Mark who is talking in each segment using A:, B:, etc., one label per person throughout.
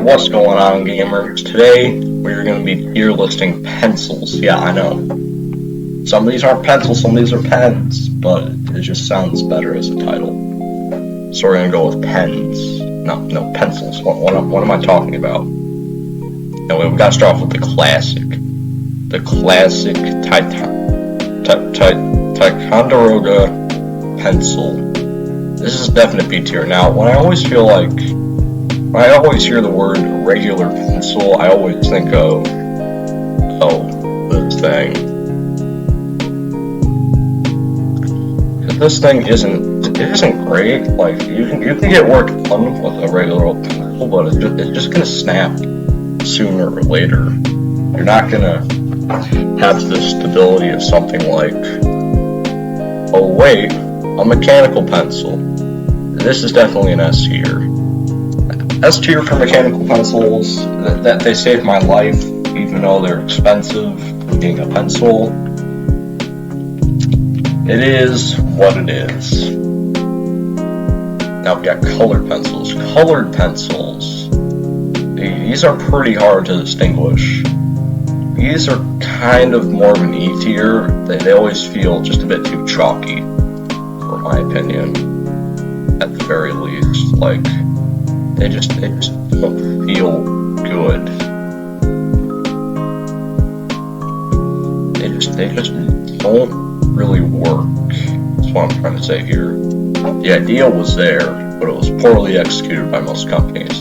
A: What's going on, gamers? Today we're going to be tier listing pencils. Yeah, I know. Some of these aren't pencils, some of these are pens, but it just sounds better as a title. So we're going to go with pens. No, pencils. What am I talking about? No, we've got to start off with the classic. The classic Ticonderoga Pencil. This is definite B tier. Now, when I always hear the word regular pencil, I always think of, this thing. This thing isn't great. Like, you can get work done with a regular old pencil, but it's just gonna snap sooner or later. You're not gonna have the stability of something like, oh wait, a mechanical pencil. This is definitely an S tier. S tier for mechanical pencils. That they saved my life, even though they're expensive. Being a pencil, it is what it is. Now we got colored pencils. Colored pencils. These are pretty hard to distinguish. These are kind of more of an E tier. They always feel just a bit too chalky, for my opinion. At the very least, like they just don't feel good. They just don't really work. That's what I'm trying to say here. The idea was there, but it was poorly executed by most companies.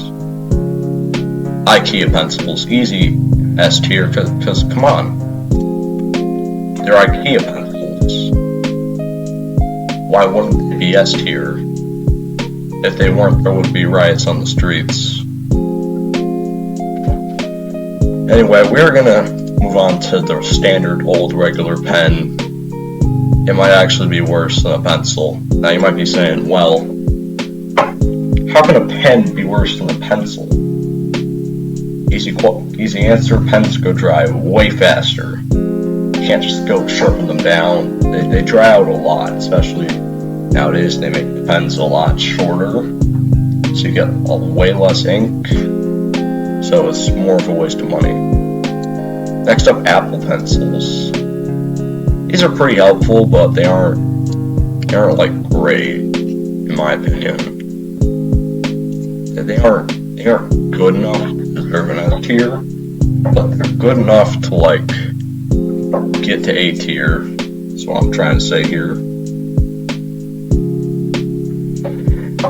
A: Ikea Pencils, easy S tier, because come on, they're IKEA pencils. Why wouldn't they be S tier? If they weren't, there would be riots on the streets. Anyway, we're gonna move on to the standard old regular pen. It might actually be worse than a pencil. Now you might be saying, well, how can a pen be worse than a pencil? Easy answer, pens go dry way faster. You can't just go sharpen them down. They dry out a lot, especially nowadays. They make the pens a lot shorter, so you get way less ink, so it's more of a waste of money. Next up, Apple Pencils. These are pretty helpful, but they aren't like great, in my opinion. They aren't good enough to deserve an S tier, but they're good enough to like get to A tier. That's what I'm trying to say here.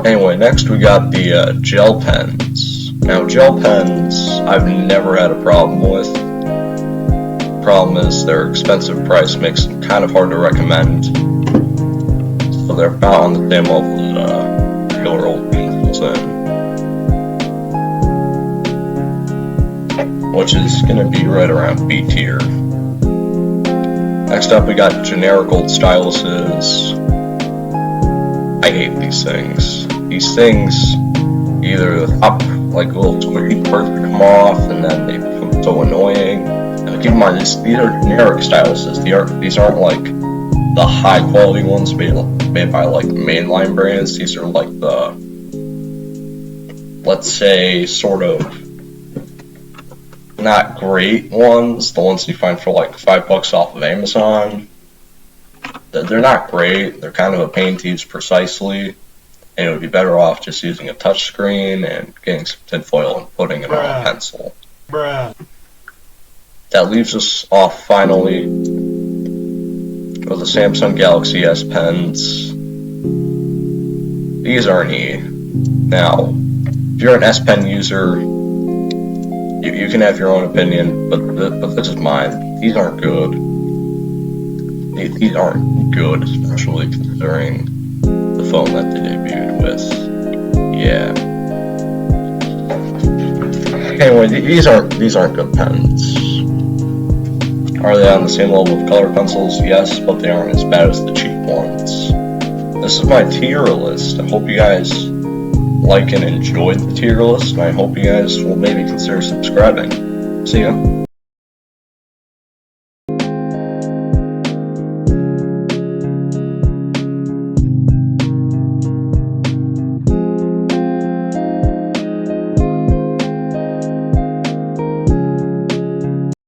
A: Anyway, next we got the gel pens. Now, gel pens, I've never had a problem with. Problem is their expensive price makes them kind of hard to recommend. So they're about on the same level as regular old pencils, which is going to be right around B tier. Next up, we got generic old styluses. I hate these things. These things, either the top, like little squishy parts come off, and then they become so annoying. Now, keep in mind, these are generic styluses. These aren't like the high quality ones made by like mainline brands. These are like the, let's say, sort of not great ones. The ones you find for like $5 off of Amazon. They're not great. They're kind of a pain to use precisely, and it would be better off just using a touch screen and getting some tinfoil and putting it on a pencil. That leaves us off finally with the Samsung Galaxy S pens. These are an E. Now, if you're an S Pen user, you can have your own opinion, but this is mine. These aren't good. These aren't good, especially considering the phone that they debuted with. Yeah. Anyway, these aren't good pens. Are they on the same level of colored pencils? Yes, but they aren't as bad as the cheap ones. This is my tier list. I hope you guys like and enjoyed the tier list, and I hope you guys will maybe consider subscribing. See ya.